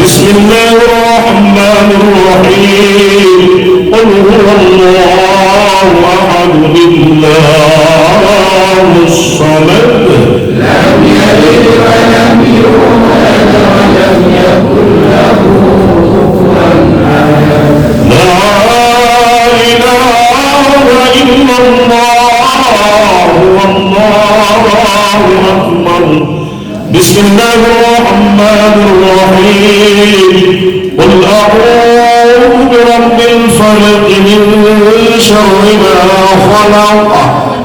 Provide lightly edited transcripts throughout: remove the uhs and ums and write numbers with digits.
بسم الله الرحمن الرحيم قل هو الله أحد الله الصمد لم يلد ولم يولد ولم يكن له كفوا أحد لا إله إلا الله والله أكبر بسم الله الرحمن الرحيم قل أعوذ برب الفلق من شر ما خلق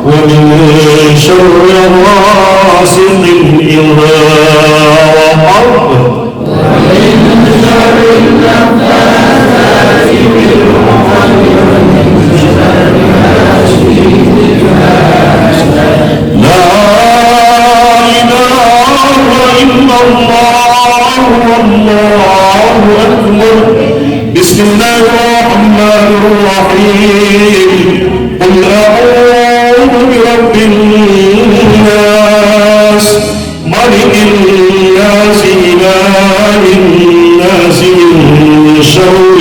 ومن شر غاسق إذا وقب ومن شر النفاثات في العقد ومن شر حاسد إذا حسد لا إلا الله والله أكبر بسم الله الرحمن الرحيم قل أعوذ برب الناس ملك الناس إله الناس من شر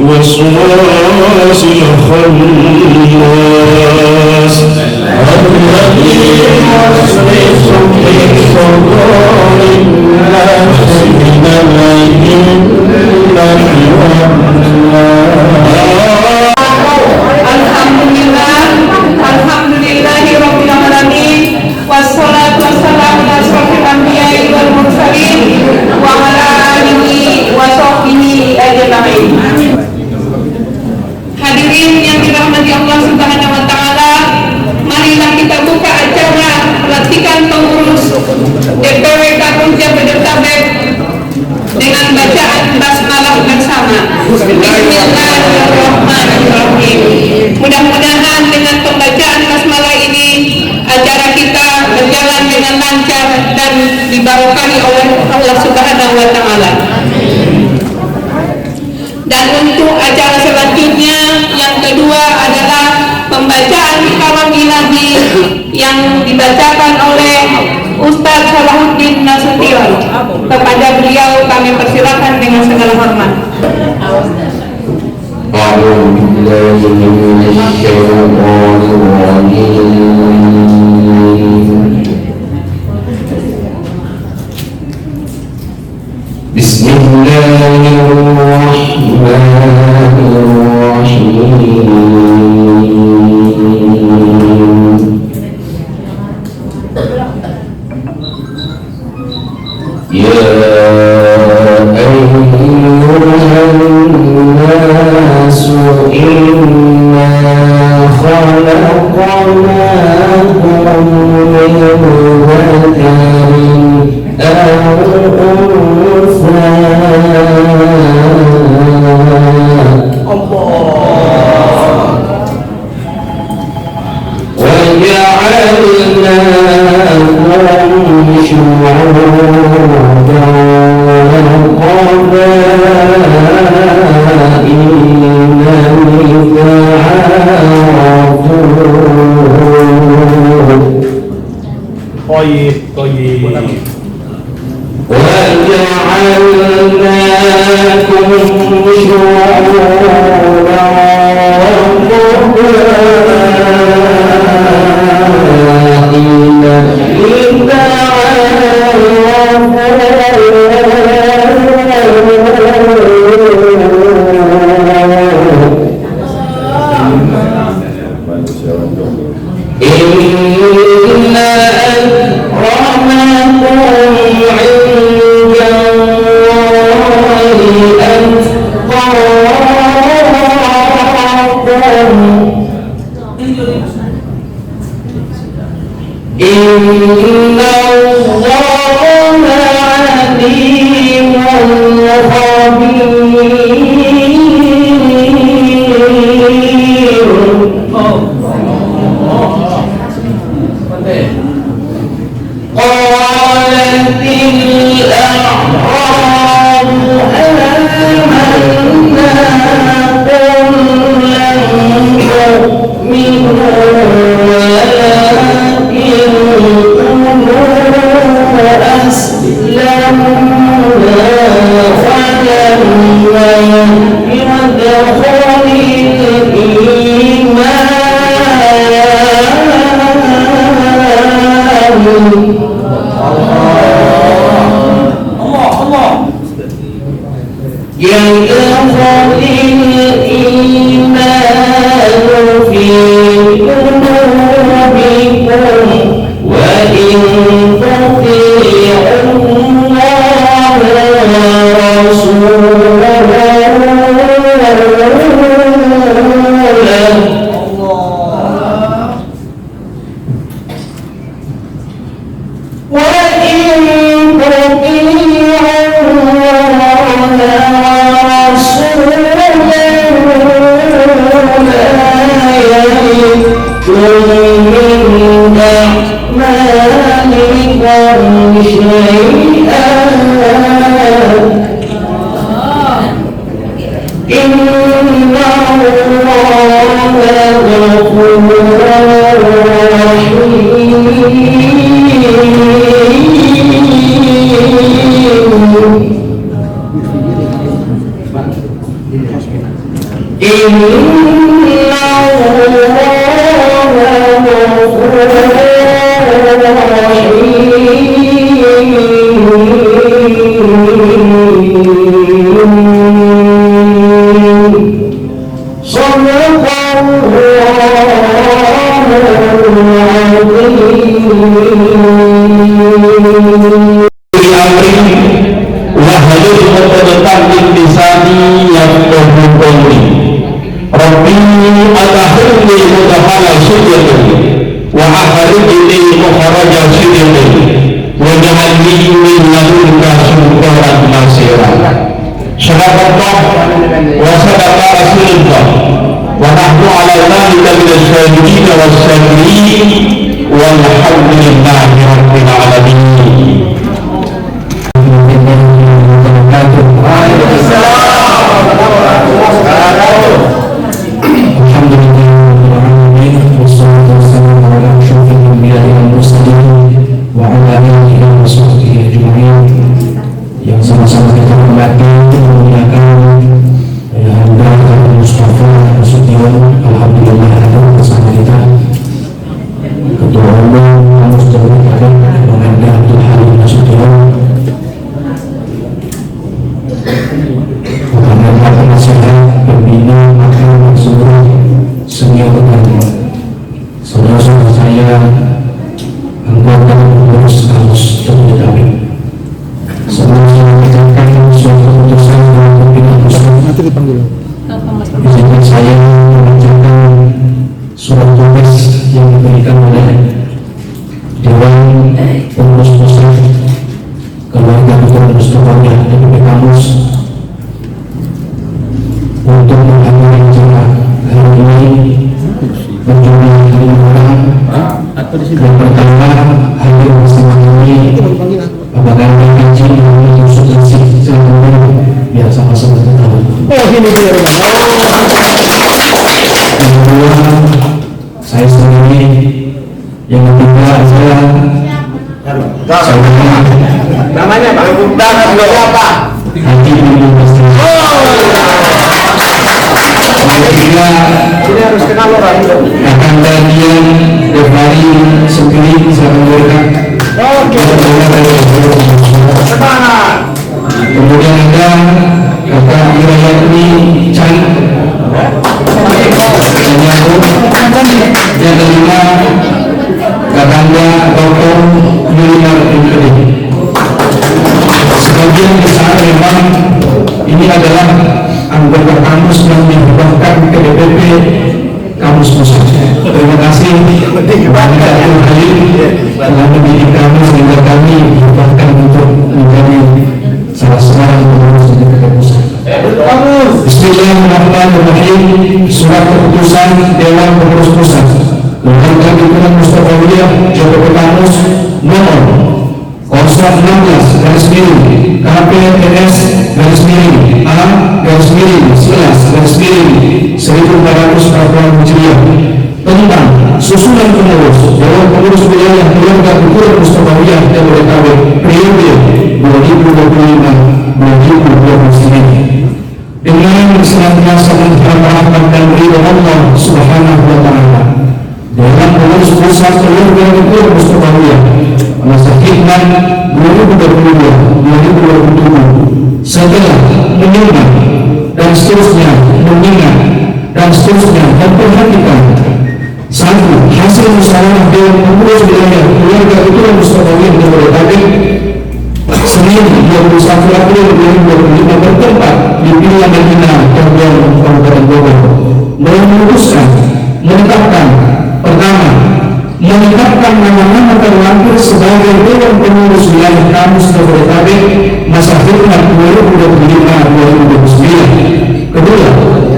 الوسواس الخناس الذي يوسوس في صدور الناس من الجنة Alhamdulillahi Rabbil Alamin. Wassalatu wassalamu ala asyrofil anbiya'i wal mursalin wa ala alihi wa sahbihi ajma'in. Hadirin yang dirahmati Allah Subhanahu wa taala, marilah kita buka acara pelantikan pengurus DPW Kakunja Bedetabek dengan bacaan basmalah bersama. Bismillahirrahmanirrahim. Mudah-mudahan dengan pembacaan basmalah ini acara kita berjalan dengan lancar dan diberkahi oleh Allah Subhanahu wa taala. Dan untuk acara selanjutnya yang kedua adalah pembacaan kalam ilahi yang dibacakan oleh Ustaz Salahuddin Nasution. Kepada beliau kami persilakan dengan segala hormat. أعوذ بالله من الشيطان الرجيم بسم الله الرحمن الرحيم يا أيها الناس إنا خلقناكم من ذكر أو أنثى وجعلناكم شعوبا Minhu walakin 2025 bagi kaum muslimin dengan senantiasa mengharapkan dan ridho Allah Subhanahu wa Ta'ala dalam pengurus pusat keluarga Dr. Mustafawiyah masa khidmat 2022-2027 setelah menyimak dan seterusnya mengingat dan seterusnya memperhatikan satu hasil musyawarah dewan pengurus wilayah keluarga Dr. Mustafawiyah Jabodetabek Senin 21 April 2025 bertempat di Villa Medina Cirebon Kabupaten Bogor memutuskan menetapkan pertama menetapkan nama-nama terlampir sebagai dewan pengurus wilayah kampus Jabodetabek masa khidmat 2025-2029. Kedua,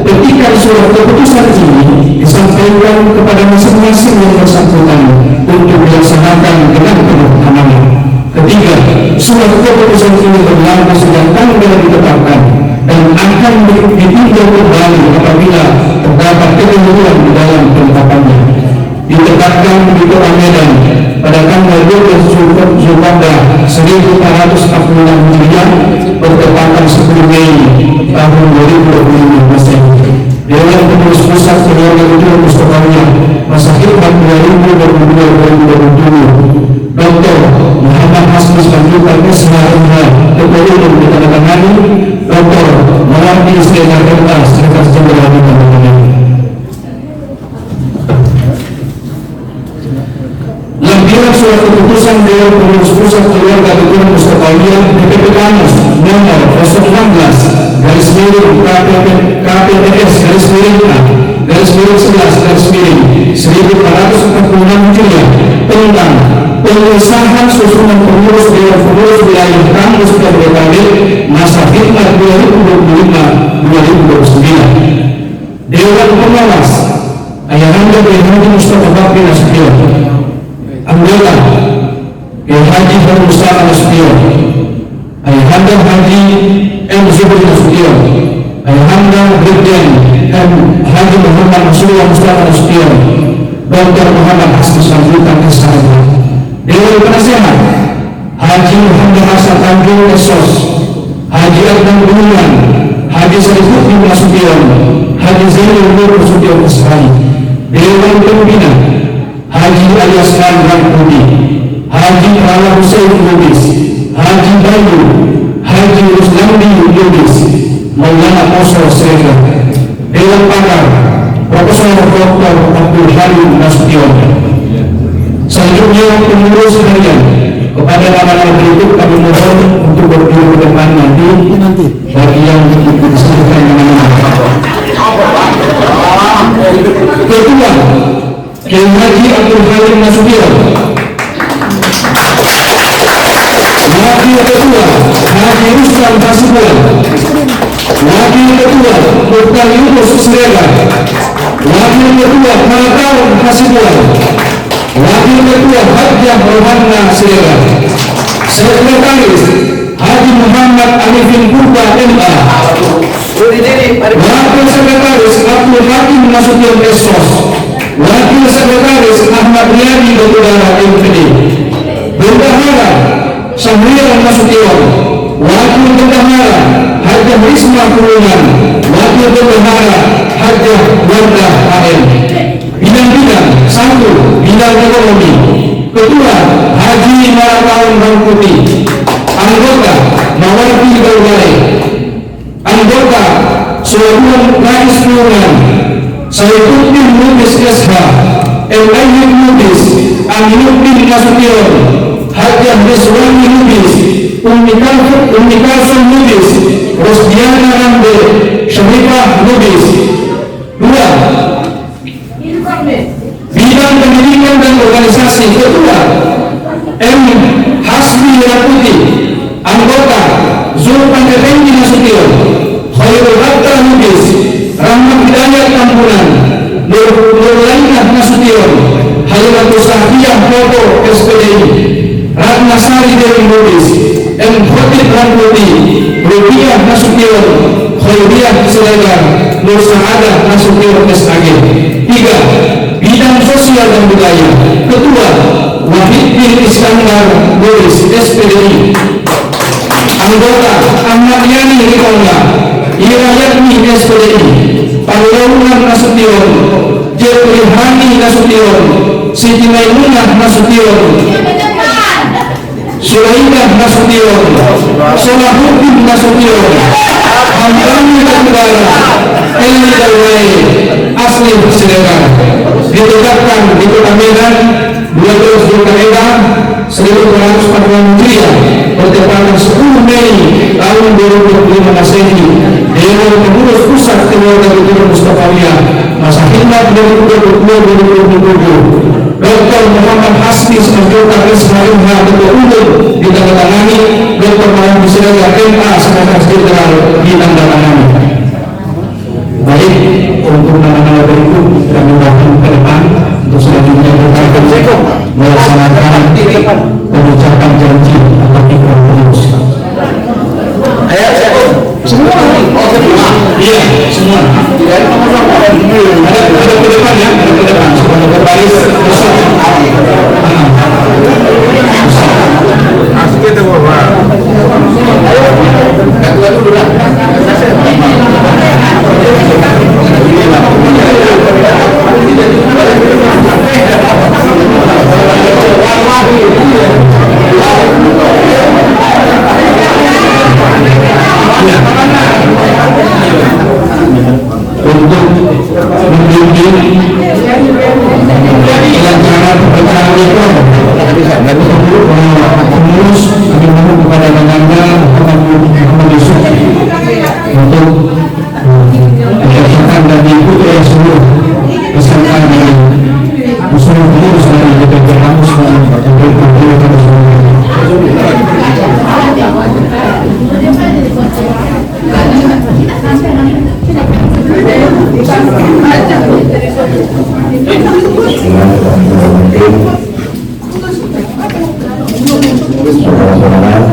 petikan surat keputusan ini disampaikan kepada masing-masing yang bersangkutan untuk dilaksanakan dengan penuh amanah. Ketiga, surat keputusan ini berlaku sejak tanggal ditetapkan dan akan ditinjau kembali apabila terdapat kekeliruan di dalam penetapannya. Ditetapkan di Kota Medan pada tanggal 12 Zulqa'dah 1446 Hijriah bertepatan 10 Mei tahun 2025 Masehi. Dewan Pengurus Pusat Keluarga Dr. Mustafawiyah masa khidmat 2022-2027 Dr. Muhammad Hasbus Panjutan SHMH Ketua Umum ditandatangani Dr. Mawardi Istiqlal Kerta Sekretaris Jenderal ditandatangani. Lampiran surat keputusan Dewan Pengurus Pusat Keluarga Dr. Mustafawiyah DPP Kamus nomor 016 garis miring KPPS garis miring A garis miring 11 garis miring 1446 Hijriah tentang pengesahan susunan pengurus Dewan Pengurus wilayah kampus Jabodetabek masa khidmat 2025-2029. Dewan Pengawas Ayahanda Kiai Haji Mustafa Bakri Nasution, anggota Kiai Haji Mustafa Nasution, Ayahanda Haji M. Zuhri Nasution, Ayahanda Brigjen M. Haji Muhammad Rasulullah Mustafa Nasution, Dr. Muhammad Hasbus Panjutan SHMH. Dewan Penasehat Haji Muhammad Hasan Tanjung Esos, Haji Adnan Bunuan, Haji Sarifuddin Nasution, Haji Zainul Nur Nasution Ashari. Dewan Pembina Haji Alias Khan Pudi, Haji Rala Hussein Lubis, Haji Bayu, Haji Ruslandi Lubis, Maulana Poso Srega. Dewan Pakar Profesor Dr. Abdul Halim Nasution. Selanjutnya pengurus sekalian, kepada nama-nama berikut kami mohon untuk berdiri ke depan nanti bagi yang disebutkan nama-nama. Ketua Kiai Haji Abdul Halim Nasution. Wakil Ketua Haji Ruslan Hasibuan. Wakil Ketua Dr. Yunus Srega. Wakil Ketua Malakaun Hasibuan. Wakil Ketua Hajjah Rohana Srega. Sekretaris Haji Muhammad Arifin Purba MA. Wakil Sekretaris Abdul Hakim Nasution Esos. Wakil Sekretaris Ahmad Riyadi Batubara MPD. Bendahara Syahrial Nasution. Wakil Bendahara Hajjah Risma Kurungan. Wakil Bendahara Hajjah Wanda AM. Bidang-bidang 1. Bidang ekonomi. Ketua Haji Malakaun Rangkuti. Anggota Mawardi Balware. Anggota Sulaiman Rais Kurungan. Saifuddin Lubis SH, Elayyid Lubis, Aminuddin Nasution, Hajjah Rizwani Lubis, Ummi Kalsum Lubis, Rosdiana Rambe, Syarifah Lubis. 2. Bidang pendidikan dan organisasi. Ketua M. Hasbi Rakuti. Anggota Zulpan Effendi Nasution, Khairul Hatta Lubis, Rahmat Hidayat Kampunan, Nurlainah Nasution, Halimatul Sahbiyah Foto SPDI, Ratna Sari Dewi Lubis, M. Khotib Rambuti, Rupiah Nasution, Khairiyah Siregar, Nur Saadah Nasution SAG. 3. Bidang sosial dan budaya. Ketua Wahid bin Iskandar Boris SPDI. anggota Ahmad Yani Rikonga, Irayatmi SPDI, Panglaunan Nasution, Jepulihani Nasution, Siti Maimunah Nasution, Sulaiman Nasution, Solahuddin Nasution, Hamdani Negara, Eli Dalwai, asli Siregar, ditetapkan di Kota Medan 12 Zulkaidah 1443 Hijriah bertepatan 10 Mei tahun 2025 Masehi. Dewan Pengurus Pusat Keluarga Dr. Mustafawiyah masa khidmat 2020-2027 Dr. Muhammad Hasbi anggota Resmarimha Ketua Umum ditandatangani, Dr. Muhammad Siregar MA Sekretaris Jenderal ditandatangani. Baik, untuk nama-nama berikut kita mendaftar ke depan untuk selanjutnya kita akan melaksanakan pengucapan janji atau ikrar penerus. Semua? Iya, semua. Ada ke depan ya, ada ke depan. Supaya berbaris besar. Asik itu Bapak. Ketua dulu lah. Untuk membimbing pelancaran perencanaan itu pengurus kami mohon kepada Bangga Muhammad Yusuf untuk menyaksikan dan diikuti oleh seluruh peserta dari seluruh pengurus dari DPP Kampus dan saudara-saudara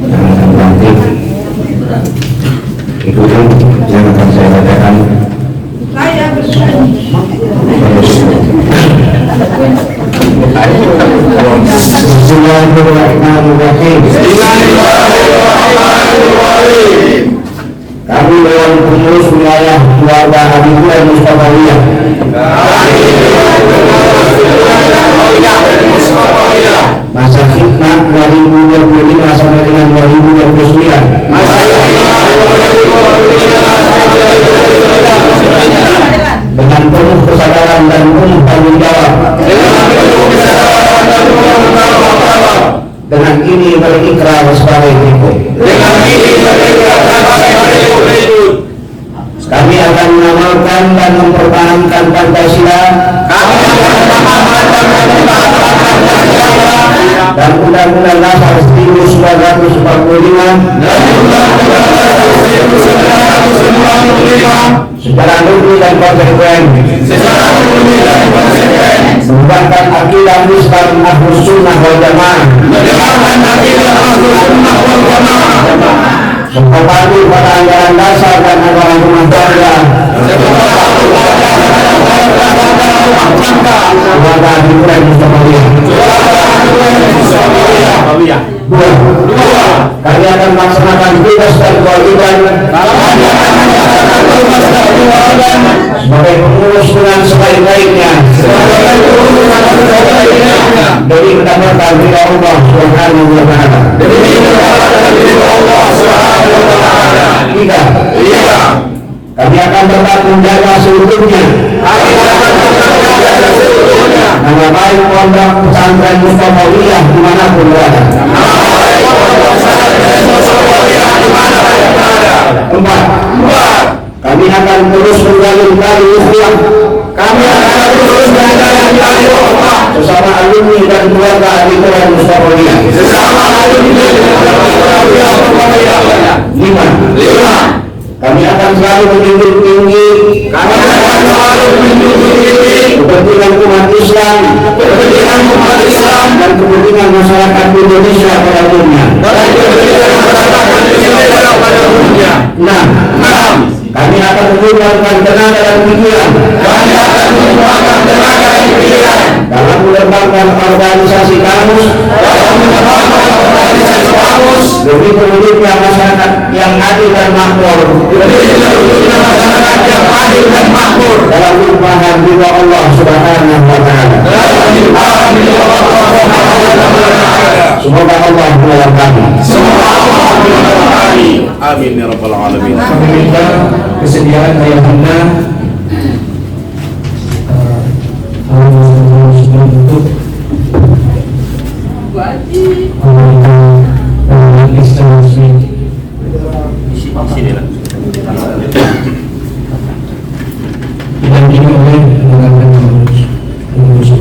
yang cantik, itu yang akan saya bacakan. Bismillahirrahmanirrahim. Kami Dewan Pengurus Wilayah Keluarga Habibullah Mustafawiyah masa khidmat 2025 sampai dengan 2029 dengan penuh kesadaran dan penuh tanggung jawab. Dengan ini berikrar sebagai berikut. Kami akan mengamalkan dan mempertahankan Pancasila dan Undang-Undang Dasar 1945 secara lugu dan konsekuen, mengembangkan akidah Islam Ahlus Sunnah wal Jamaah, menghormati pada anggaran dasar dan anggaran rumah tangga keluarga Habibullah Mustafawiyah. Dua, kami akan melaksanakan tugas dan kewajiban sebagai pengurus dengan sebaik-baiknya demi mendapatkan ridha Allah Subhanahu wa Ta'ala. Tiga, kami akan tetap menjaga seutuhnya nama baik pondok pesantren Mustafawiyah dimanapun berada. Empat, kami akan terus menjalin tali ukhuwah sesama alumni dan keluarga Habibullah Mustafawiyah. Lima, kami akan selalu menjunjung tinggi kepentingan umat Islam dan kepentingan masyarakat Indonesia pada umumnya. Enam, kami akan menggunakan tenaga dan pikiran dalam mengembangkan organisasi kampus demi terwujudnya masyarakat yang adil dan makmur, dalam limpahan ridha Allah Subhanahu wa Ta'ala. Semoga Allah menolong kami. Amin ya rabbal alamin. Kami minta kesediaan ayahanda untuk Sini lah. didampingi oleh rekan-rekan pengurus.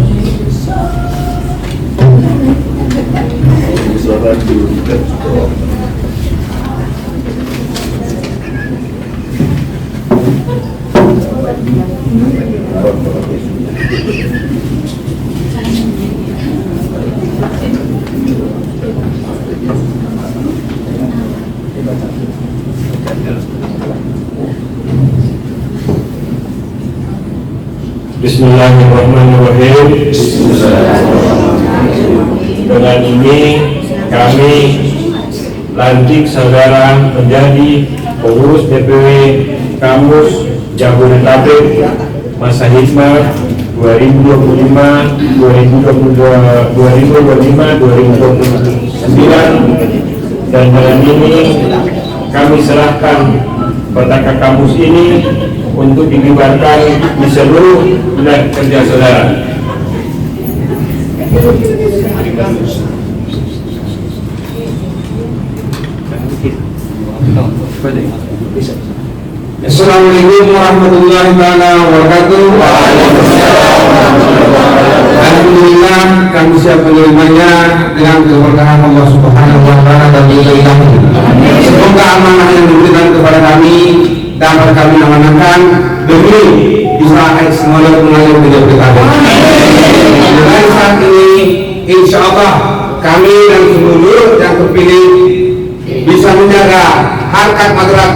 Bismillahirrahmanirrahim. Dengan ini kami lantik saudara menjadi pengurus DPW Kamus Jabodetabek masa hikmah 2025-2029, dan dengan ini kami serahkan petaka kamus ini untuk dikibarkan di seluruh wilayah kerja saudara. Assalamualaikum warahmatullahi wabarakatuh. Alhamdulillah kami siap menerimanya dengan keberkahan Allah Subhanahu wa Ta'ala dan ilahi. Semoga amanah yang diberikan kepada kami dapat kami amanahkan demi Israel semuanya mengalir di Jabodetabek. Dengan saat ini, insya Allah kami dan seluruh yang terpilih bisa menjaga harkat martabat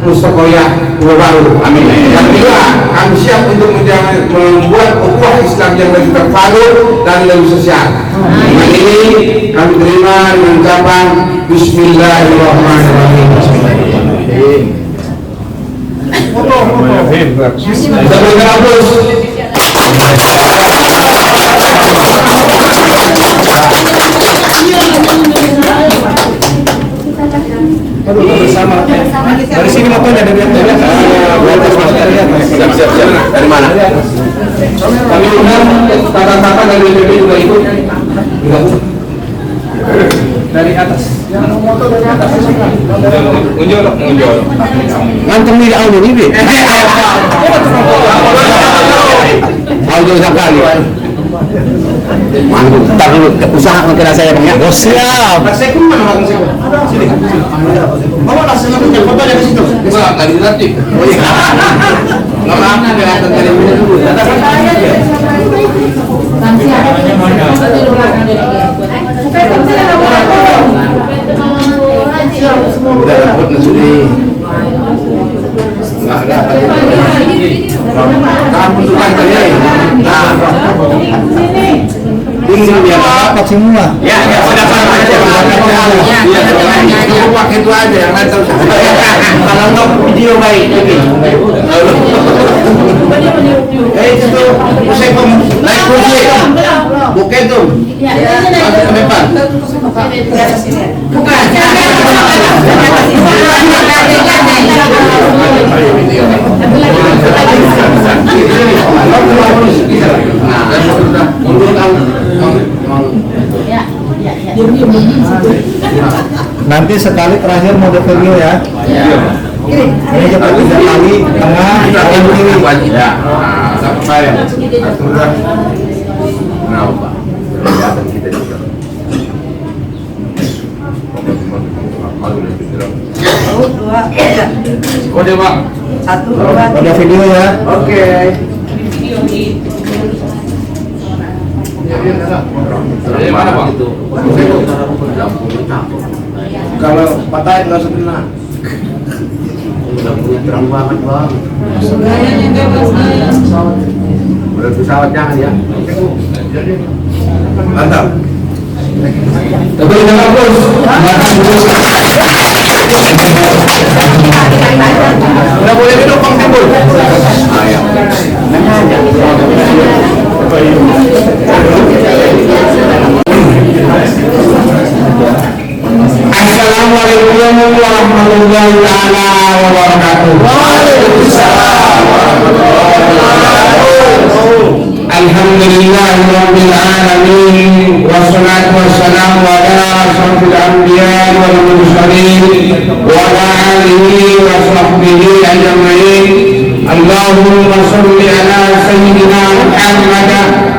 Mustaqoyah baru. Amin. Dan juga kami siap untuk membuat ukhuwah Islam yang lebih terpadu dan lebih sosial. Dengan ini kami terima dengan ucapan Bismillahirrahmanirrahim. Kita berikan aplaus. Bersama. Dari sini motornya dari atas. Siap. Dari mana? Kami undang kakak-kakak dari BPP juga ikut. Dari atas. Unjul. Nganteng di audio ini. Audio sekali. Mantap dulu, usaha mengkira saya bang ya. Oh, siap. Sekun mana bang Sekun? Sini. Bawa langsung punya foto dari situ. Enggak, tadi dilatih. Oh iya. Enggak apa-apa, kelihatan dari dulu. Udah dapat nasi. Enggak ada apa. Kamu tukang tadi. Nah. Ini dia dapat semua. Ya, sudah sama aja. Iya, pakai itu aja yang lain terus. Kalau enggak video baik ini. Itu tuh usai naik kursi. Bukan tuh. Masuk ke depan. Bukan. Nanti sekali terakhir mau video ya. Ini cepat 3 kali tengah kanan kiri. Ya. Sampai. Kenapa? Kelihatan kita juga. Kode bang. 1, 2. Ada video ya. Oke. Dari mana bang? Kalau patahin nggak sebelah. Terang banget bang. Udah pesawat jangan ya. Mantap. Tapi dengan hapus, makan terus. Tidak boleh minum Bang Timbul. Assalamualaikum warahmatullahi wabarakatuh. Waalaikumsalam warahmatullahi wabarakatuh. Alhamdulillahirabbil alamin wassalatu wassalamu ala asyrofil anbiya wal mursalin wa ala alihi wa sahbihi ajmain. Allahumma shalli ala sayyidina Muhammad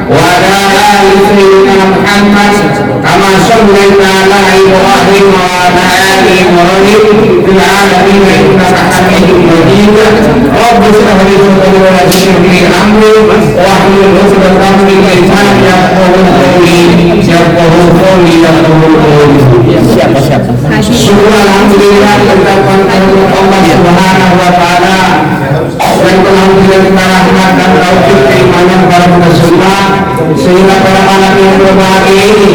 wa ala ali sayyidina Muhammad kama shallaita ala Ibrahim wa ala ali Ibrahim fil alamin innaka Hamidum Majid. Rabbi shrah li sadri wa yassir li amri wahlul 'uqdatam min lisani yafqahu qawli. Syukur alhamdulillah kita panjatkan Allah Subhanahu wa taala yang telah memberikan kita rahmat dan taufik keimanan kepada kita semua sehingga pada malam yang berbahagia ini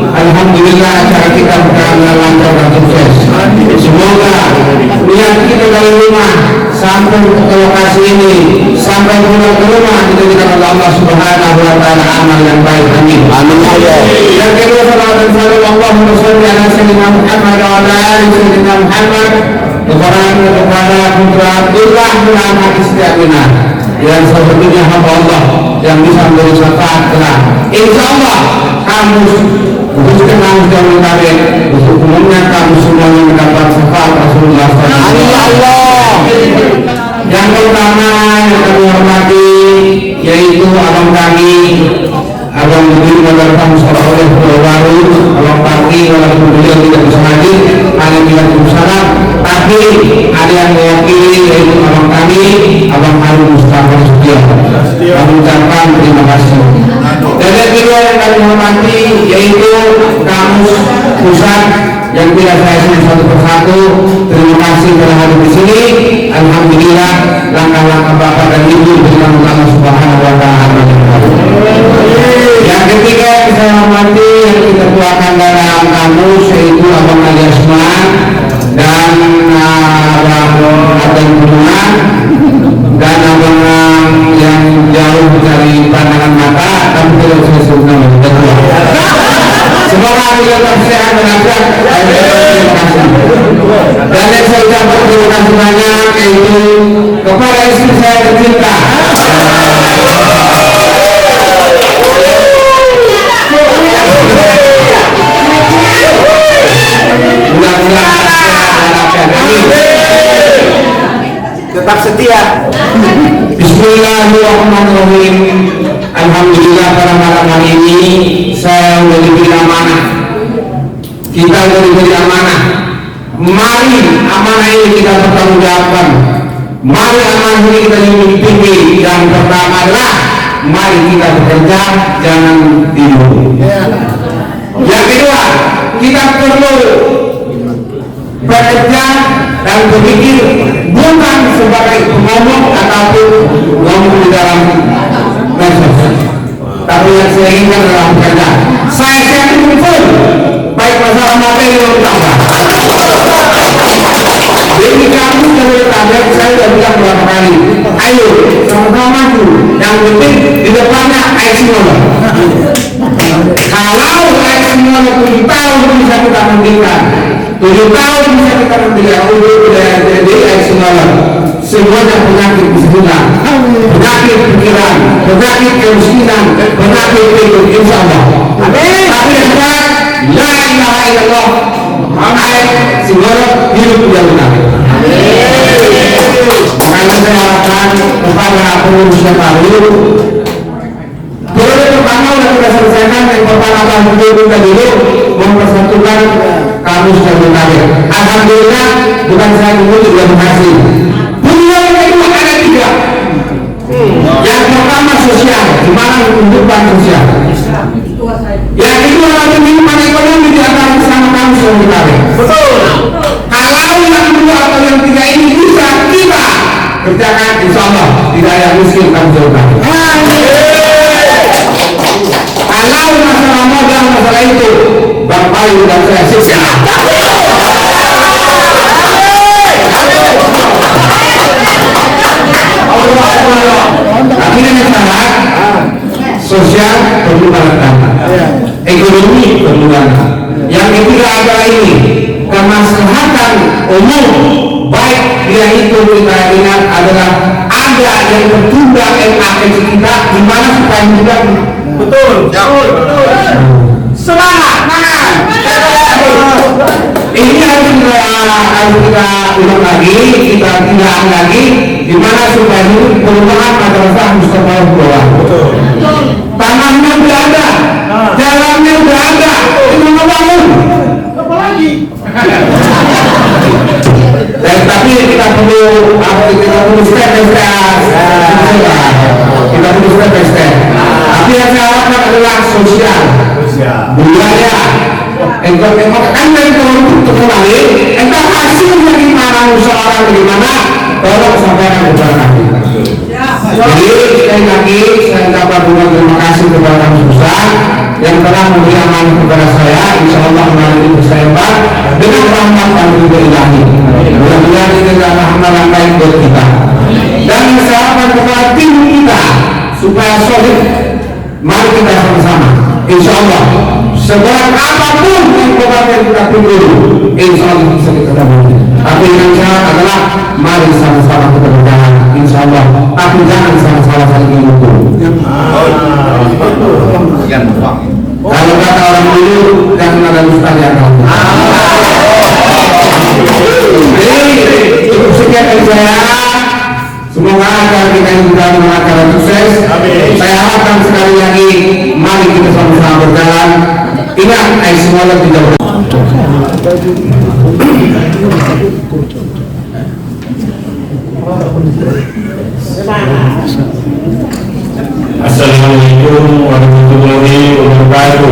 alhamdulillah acara kita berjalan lancar dan sukses. Semoga niat kita dari rumah sampai ke lokasi ini sampai pulang ke rumah diberikan oleh Allah Subhanahu wa taala amal yang baik. Amin. Amin. Yang kedua, salawat dan salam Allahumma shalli ala sayyidina Muhammad wa ala ali sayyidina Muhammad kepada putra Abdullah bin anak istri Aminah yang sebetulnya hamba Allah yang bisa memberi syafaat kelak. Insyaallah kamu khususnya kamu yang menarik untuk umumnya kamu semuanya mendapat syafaat Rasulullah SAW. Yang pertama yang kami hormati yaitu abang kami Abang Budi menerima sholat oleh Pulau Baru, Abang Pati walaupun beliau tidak bisa hadir, Waalaikumsalam. Tapi ada yang mewakili yaitu abang kami, Abang Harun Mustafa Setia. Kami ucapkan terima kasih. Dan yang kedua yang kami hormati yaitu Kamus Pusat yang tidak saya sebut satu persatu. Terima kasih telah hadir di sini. Alhamdulillah langkah-langkah Bapak dan Ibu diberikan Allah Subhanahu wa taala. Yang ketiga yang saya hormati yang kita tuakan dalam kamus yaitu Abang Ali Asman dan Abang Aden Hubungan dan abang yang jauh dari pandangan mata tapi tidak saya sebut nama kedua. Semoga kita tetap sehat dan afiat. Terima kasih. Dan yang saya ucapkan terima kasih banyak yaitu kepada istri saya tercinta. Tetap setia. Bismillahirrahmanirrahim. Alhamdulillah pada malam hari ini saya sudah diberi amanah. Kita sudah diberi amanah. Mari amanah ini kita pertanggungjawabkan. Mari amanah ini kita pimpin. Yang pertama adalah mari kita bekerja, jangan tidur. Yang kedua, kita perlu bekerja dan berpikir bukan sebagai pengomong ataupun ngomong di dalam medsos, tapi yang saya inginkan adalah bekerja. Saya siap betul baik masalah materi maupun tambah. Jadi kamu dari tablet saya sudah bilang berapa kali, ayo sama-sama maju. Yang penting di depannya IC nomor. Kalau IC nomor 7 tahun bisa kita hentikan, 7 tahun bisa kita hentikan. Udah jadi IC nomor. Semuanya penyakit kesejukan, penyakit pikiran, penyakit kemiskinan, penyakit hidup, insya Allah. Amin. Tapi yang berat, la ilaha illallah Muhammad Rasulullah hidup yang benar. Makanya saya harapkan kepada pengurus yang baru, periode pertama sudah kita selesaikan. Yang pertama adalah kita dulu mempersatukan kamus dan mengalir. Alhamdulillah bukan saya dulu juga berhasil. Yang kedua ada 3. Yang pertama sosial, gimana menunjukkan sosial. Yang kedua adalah kehidupan ekonomi di antara bersama kamu saudara. Betul. Kalau yang 2 atau yang 3 ini bisa kita kerjakan, insya Allah tidak ada miskin kamu saudara. Kalau masalah modal masalah itu Maulana. Yang ketiga adalah ini, kemaslahatan umum, baik dia itu kita ingat adalah ada yang tertunda NAKC kita, gimana supaya tidak betul. Semangat, ini harus kita ulang lagi, kita tindak lagi, gimana supaya ini perubahan madrasah Mustafa Bawah. Tanahnya udah ada, jalannya udah ada, itu ngebangun. Apa lagi? Tapi kita perlu step by step. Kita perlu step by step. Tapi yang saya harapkan adalah sosial, budaya. Engkau kan dari kalau kembali, engkau hasilnya gimana, usaha bagaimana, tolong sampaikan kepada kami. Jadi sekali lagi saya dapat terima kasih kepada Kang Susan yang telah memberi amanah kepada saya. Insya Allah melalui bersama dengan rahmat dan ridho ilahi. Mudah-mudahan ini adalah rahmat yang baik buat kita. Dan saya harapkan kepada tim kita supaya solid. Mari kita sama-sama. Insya Allah seberat apapun yang kita tunggu, insya Allah bisa kita dapat. Tapi yang syarat adalah mari sama-sama kita berjalan, insya Allah. Tapi jangan sama-sama saling mengukur. Kalau kata orang dulu, jangan ada ustaz yang tahu. Jadi cukup sekian dari saya. Semoga agar kita juga mengadakan sukses. Saya harapkan sekali lagi, mari kita sama-sama berjalan. Ingat, semuanya tidak Assalamualaikum warahmatullahi wabarakatuh.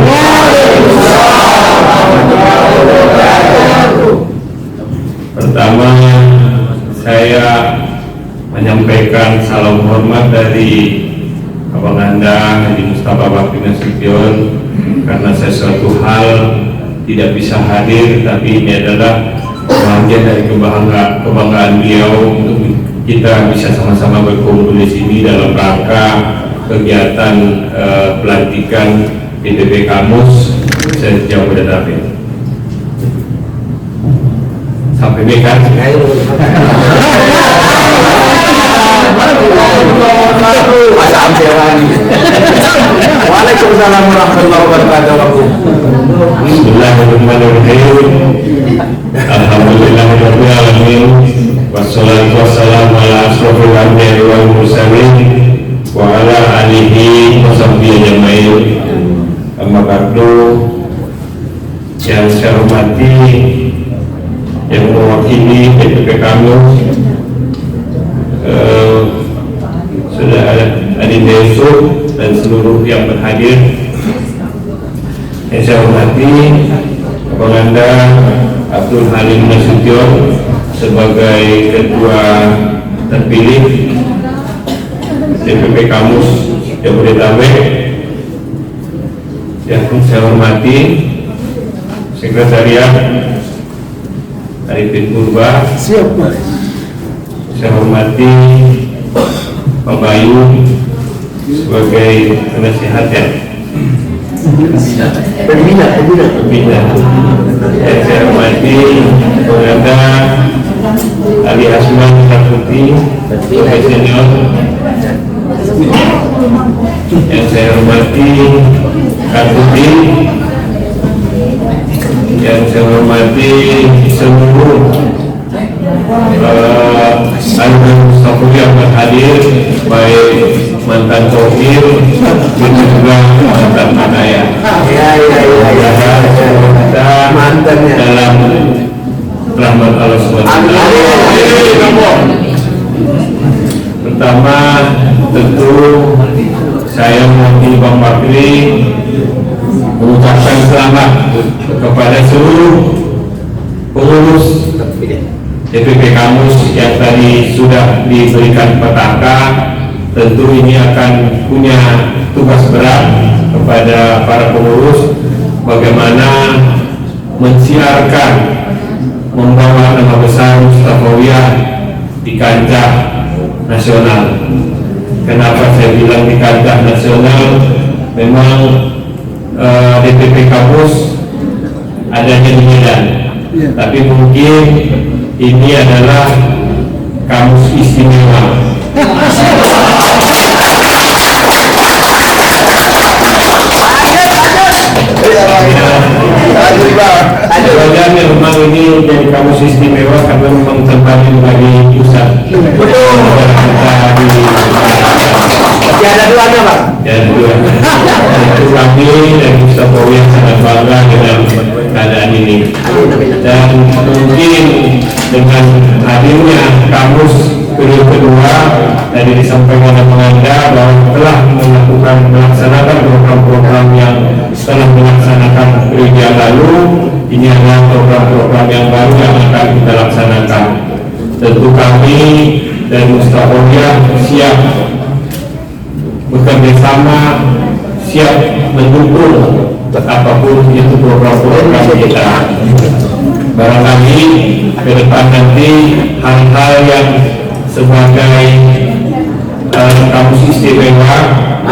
Pertama, saya menyampaikan salam hormat dari Abang Anda Haji Mustafa Bakri Nasution, karena sesuatu hal tidak bisa hadir, tapi ini adalah bagian dari kebanggaan beliau untuk kita bisa sama-sama berkumpul di sini dalam rangka kegiatan pelantikan DPP Kamus se-Jabodetabek. Sampai bekan. Waalaikumsalam warahmatullahi wabarakatuh. Bismillahirrahmanirrahim. Alhamdulillahirabbil alamin. Wassalatu wassalamu ala asrofil anbiya'i wal mursalin wa ala alihi wa sahbihi ajmain. Amma ba'du. Yang saya hormati, yang mewakili DPP Kamus, sudah ada Adinda Yusuf dan seluruh yang berhadir. Yang saya hormati Abang Anda Abdul Halim Nasution sebagai ketua terpilih DPP Kamus Jabodetabek. Yang saya hormati Sekretariat Arifin Purba. Saya hormati Pak Bayu sebagai penasihat ya. Pembina. Saya hormati Penanda Ali Asman Saputi sebagai senior. Yang saya hormati Kaputi. Yang saya hormati seluruh anggota Mustafa yang berhadir, baik mantan Tauhid dan juga mantan Manaya. Mantannya dalam rahmat Allah SWT. Pertama, tentu saya mewakili Bang Bakri mengucapkan selamat kepada seluruh pengurus DPP Kamus yang tadi sudah diberikan petaka. Tentu ini akan punya tugas berat kepada para pengurus, bagaimana mensiarkan, membawa nama besar Mustafawiyah di kancah nasional. Kenapa saya bilang di kancah nasional? Memang DPP Kamus adanya di Medan. Tapi mungkin ini adalah kamus istimewa. Sebenarnya memang ini jadi kamus istimewa karena memang tempatnya bagi pusat. Betul. Masih ada duanya, Pak. Ya, dua. Itu kami dan Mustafawi yang sangat bangga dengan keadaan ini. Dan mungkin dengan hadirnya kamus periode kedua tadi disampaikan oleh Penganda bahwa telah melaksanakan program-program yang setelah melaksanakan periode yang lalu, ini adalah program-program yang baru yang akan kita laksanakan. Tentu kami dan Mustafawiyah siap bekerja sama, siap mendukung apapun itu program-program kita. Barangkali ke depan nanti hal-hal yang sebagai kamus istimewa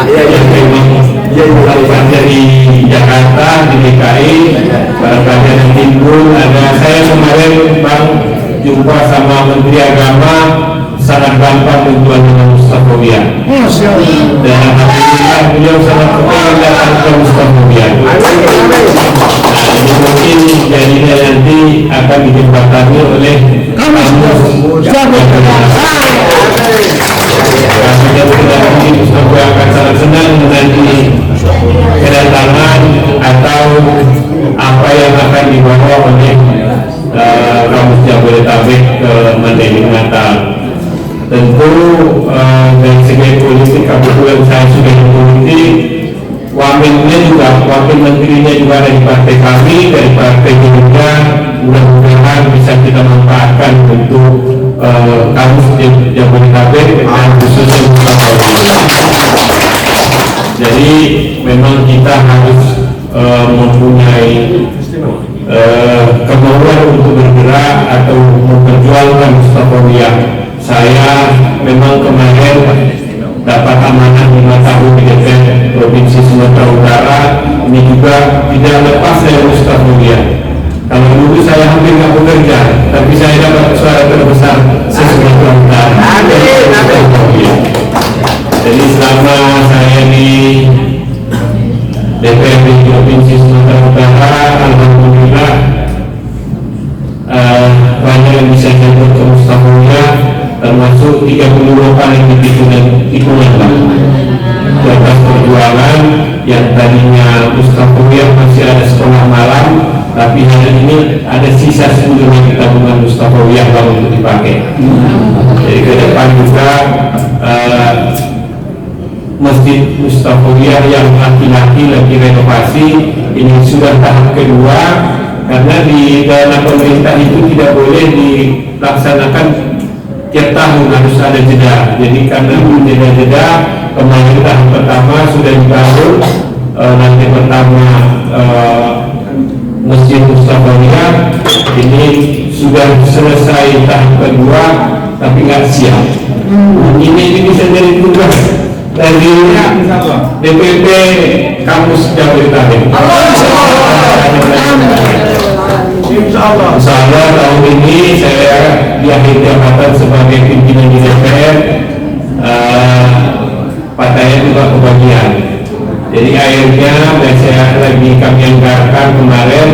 yang memang bukan dari Jakarta, di DKI, barangkali ada timbul. Saya kemarin Bang jumpa sama Menteri Agama, sangat gampang berjuang dengan Mustafawiyah. Dan alhamdulillah beliau sangat pengen datang ke Mustafawiyah. Nah, ini mungkin jadinya nanti akan dijembatani oleh kamus. Mustafawiyah akan sangat senang menanti kedatangan atau apa yang akan dibawa oleh kamus Jabodetabek ke Mandailing Natal. Tentu dari segi politik kebetulan saya sudah di politik, wakilnya juga, wakil menterinya juga dari partai kami, dari partai Gerindra. Mudah-mudahan bisa kita manfaatkan untuk kamus Jabodetabek dan khususnya Mustafawiyah. Jadi memang kita harus mempunyai kemauan untuk bergerak atau memperjuangkan Mustafawiyah. Saya memang kemarin dapat amanah 5 tahun di DPR Provinsi Sumatera Utara. Ini juga tidak lepas dari Mustafawiyah. Kalau dulu saya hampir nggak bekerja, tapi saya dapat suara terbesar se-Sumatera Utara. Jadi selama saya di DPRD Provinsi Sumatera Utara, alhamdulillah banyak yang bisa jemput ke Mustafawiyah, termasuk 30 lokal yang hitungan Pak. Atas perjuangan yang tadinya Mustafawiyah masih ada sekolah malam, tapi hari ini ada sisa 10 lagi tabungan Mustafawiyah Pak untuk dipakai. Jadi ke depan juga Masjid Mustafawiyah yang laki-laki lagi renovasi, ini sudah tahap kedua, karena di dana pemerintah itu tidak boleh dilaksanakan tiap tahun, harus ada jeda. Jadi karena jeda-jeda, kemarin tahap pertama sudah dibangun, nanti pertama Masjid Mustafawiyah ini sudah selesai tahap kedua, tapi nggak siap. Ini bisa jadi tugas dari DPP Kampus Jabodetabek. Insyaallah tahun ini saya di akhir jabatan sebagai pimpinan di DPR, partainya juga kebagian. Jadi akhirnya saya lagi kami anggarkan kemarin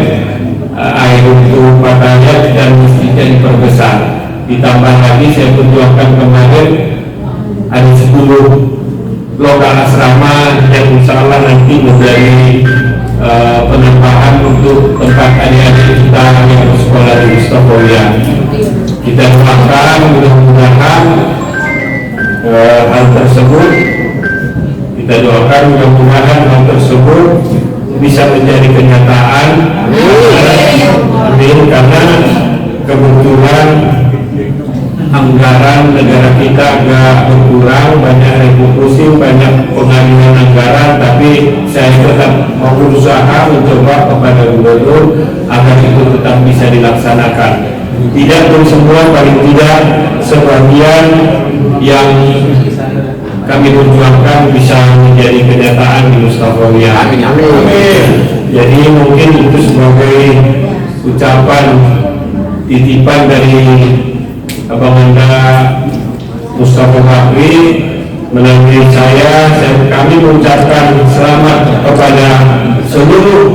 air untuk partainya dan mestinya diperbesar. Ditambah lagi saya perjuangkan kemarin ada 10 lokal asrama yang insya Allah nanti menjadi penambahan untuk tempat adik-adik kita yang bersekolah di Mustafawiyah. Kita doakan mudah-mudahan hal tersebut, kita doakan mudah-mudahan hal tersebut bisa menjadi kenyataan. Amin. Karena kebetulan anggaran negara kita agak berkurang, banyak refocusing, banyak pengalihan anggaran, tapi saya tetap mau berusaha mencoba kepada gubernur agar itu tetap bisa dilaksanakan. Tidak pun semua, paling tidak sebagian yang kami perjuangkan bisa menjadi kenyataan di Mustafawiyah. Amin. Jadi mungkin itu sebagai ucapan titipan dari Abang Anda Mustafa Bakri melalui kami mengucapkan selamat kepada seluruh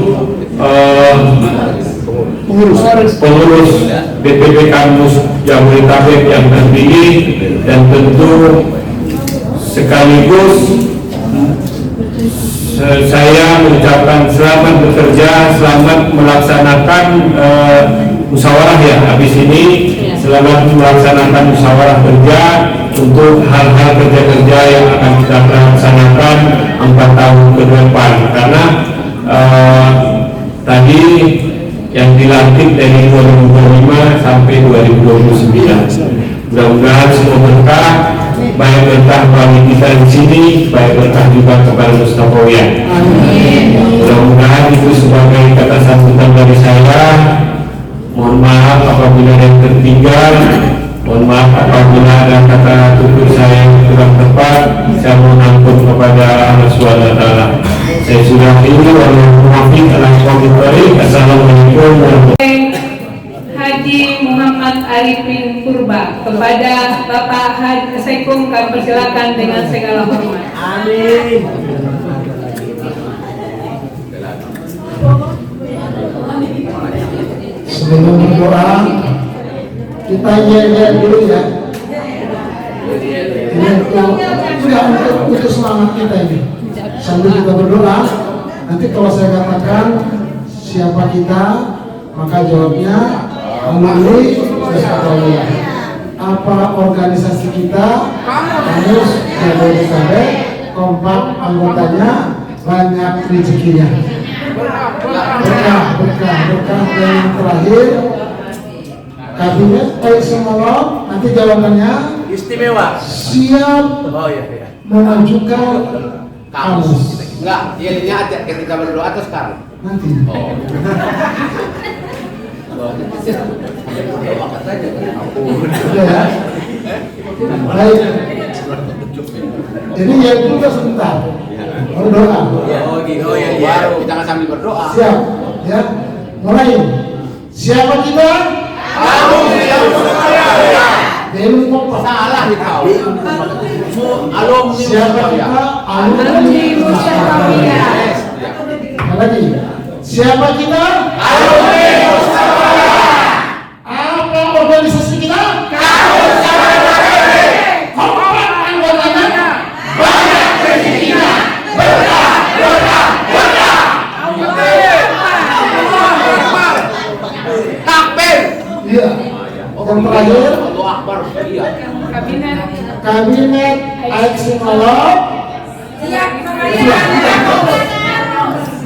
pengurus DPP Kampus Jabodetabek yang terpilih, dan tentu sekaligus saya mengucapkan selamat bekerja, selamat melaksanakan musyawarah ya habis ini, selamat melaksanakan musyawarah kerja untuk hal-hal kerja-kerja yang akan kita laksanakan 4 tahun ke depan, karena tadi yang dilantik dari 2025 sampai 2029. Mudah-mudahan semua berkah, baik berkah bagi kita di sini, baik berkah juga kepada Mustafawian. Mudah-mudahan itu sebagai kata sambutan dari saya. Mohon maaf apabila yang tertinggal, mohon maaf apabila ada kata tutur saya yang kurang tepat. Saya mohon ampun kepada Allah Subhanahu wa taala. Saya sudah ini Assalamualaikum warahmatullahi. Haji Muhammad Arifin Purba, kepada Bapak Haji Sekum kami persilakan dengan segala hormat. Amin. Sebelum berdoa, kita lihat dulu ya. Ini untuk semangat kita ini. Sambil kita berdoa, nanti kalau saya katakan siapa kita, maka jawabnya melalui Mustafawian. Apa organisasi kita? Kamus Jabodetabek, kompak anggotanya, banyak rezekinya. Berkah. Dan yang terakhir, kabinet Aisyah, nanti jawabannya Istimewa. siap mengajukan kamus. Enggak, dia aja ketika berdoa atau sekarang? Nanti. Sudah ya? Baik. Jadi ya juga sebentar. Berdoa. Oh ya. Kita akan sambil berdoa. Siap. Ya. Mulai. Siapa kita? Dewi Kompas. Salah kau. Alumni Siapa kita? Alumni Mustafawian. Lagi. Siapa kita? Alumni Mustafawian. Apa organisasi kita? Kamus Jabodetabek. Kompak anggotanya, banyak rezekinya. Berkah. Takbir. Iya. Yang terakhir, Allahu Akbar. Iya. Kabinet Aisyah.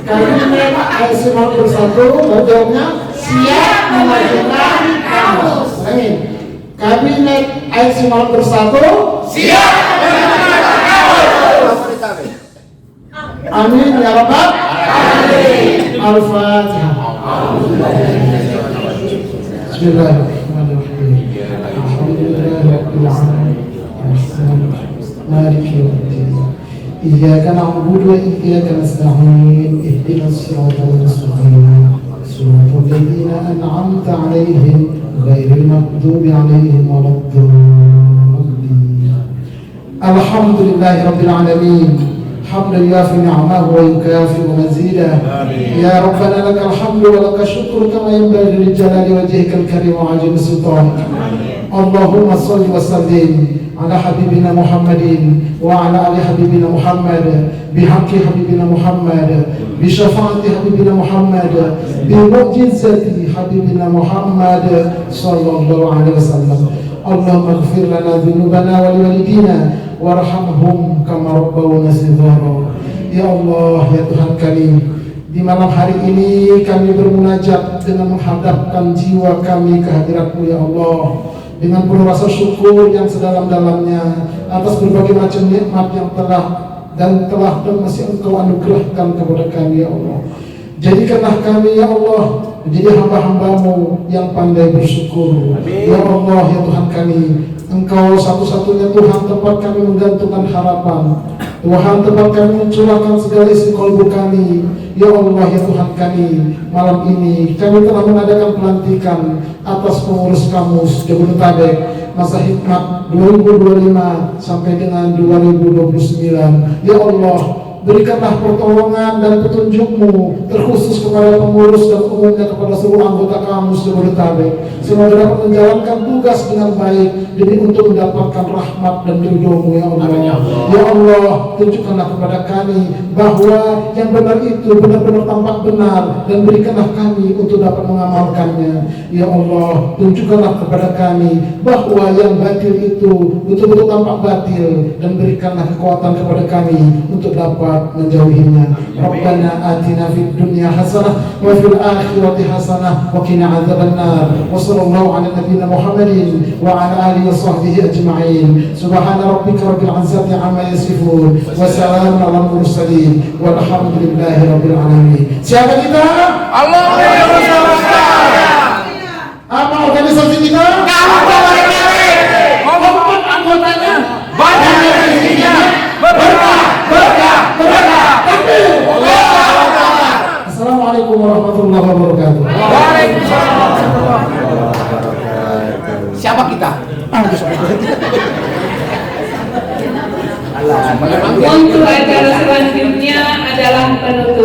Kabinet Aisyah bersatu, jawabnya siap mengajukan kamus. Kabinet Aisyah bersatu, siap mengajukan kamus. Amin ya Rabbal alamin. Al-Fatihah. Bismillahirrahmanirrahim. Alhamdulillahirabbil alamin. Maliki yaumiddin. Iyyaka na'budu wa iyyaka nasta'in. Ihdinas siratal mustaqim. Siratal ladzina an'amta 'alaihim ghairil maghdubi 'alaihim waladdallin. Alhamdulillahirabbil alamin. حمدا يوافي نعمه ويكافئ مزيده. يا ربنا لك الحمد ولك الشكر كما ينبغي لجلال وجهك الكريم وعجل سلطانك. اللهم صل وسلم على حبيبنا محمد وعلى ال حبيبنا محمد بحق حبيبنا محمد بشفاعة حبيبنا محمد بمعجزة حبيبنا محمد صلى الله عليه وسلم. اللهم اغفر لنا ذنوبنا ولوالدينا warhamhum kama rabbawna shighara. Ya Allah, ya Tuhan kami, di malam hari ini kami bermunajat dengan menghadapkan jiwa kami ke hadirat-Mu ya Allah, dengan penuh rasa syukur yang sedalam-dalamnya atas berbagai macam nikmat yang telah dan masih Engkau anugerahkan kepada kami ya Allah. Jadikanlah kami ya Allah menjadi hamba-hamba-Mu yang pandai bersyukur. Ya Allah, ya Tuhan kami, Engkau satu-satunya Tuhan tempat kami menggantungkan harapan. Tuhan tempat kami mencurahkan segala isi kolbu kami. Ya Allah, ya Tuhan kami, malam ini kami telah mengadakan pelantikan atas pengurus Kamus Jabodetabek masa hikmat 2025 sampai dengan 2029. Ya Allah, berikanlah pertolongan dan petunjuk-Mu terkhusus kepada pengurus dan umumnya kepada seluruh anggota Kamus Jabodetabek, semoga dapat menjalankan tugas dengan baik demi untuk mendapatkan rahmat dan ridho-Mu ya Allah. Ya Allah, tunjukkanlah kepada kami bahwa yang benar itu benar-benar tampak benar dan berikanlah kami untuk dapat mengamalkannya. Ya Allah, tunjukkanlah kepada kami bahwa yang batil itu betul-betul tampak batil dan berikanlah kekuatan kepada kami untuk dapat menjauhinya. Rabbana atina fid dunya hasanah wa fil akhirati hasanah wa qina adzabannar. Wa sallallahu ala nabiyyina Muhammadin wa ala alihi wa sahbihi ajma'in. Subhana rabbika rabbil izzati amma yasifun wa salamun alal mursalin walhamdulillahi rabbil alamin. Siapa kita? Allah Apa organisasi kita? Kompon anggotanya banyak isinya Assalamualaikum warahmatullahi wabarakatuh. Siapa kita? Untuk acara selanjutnya adalah penutup.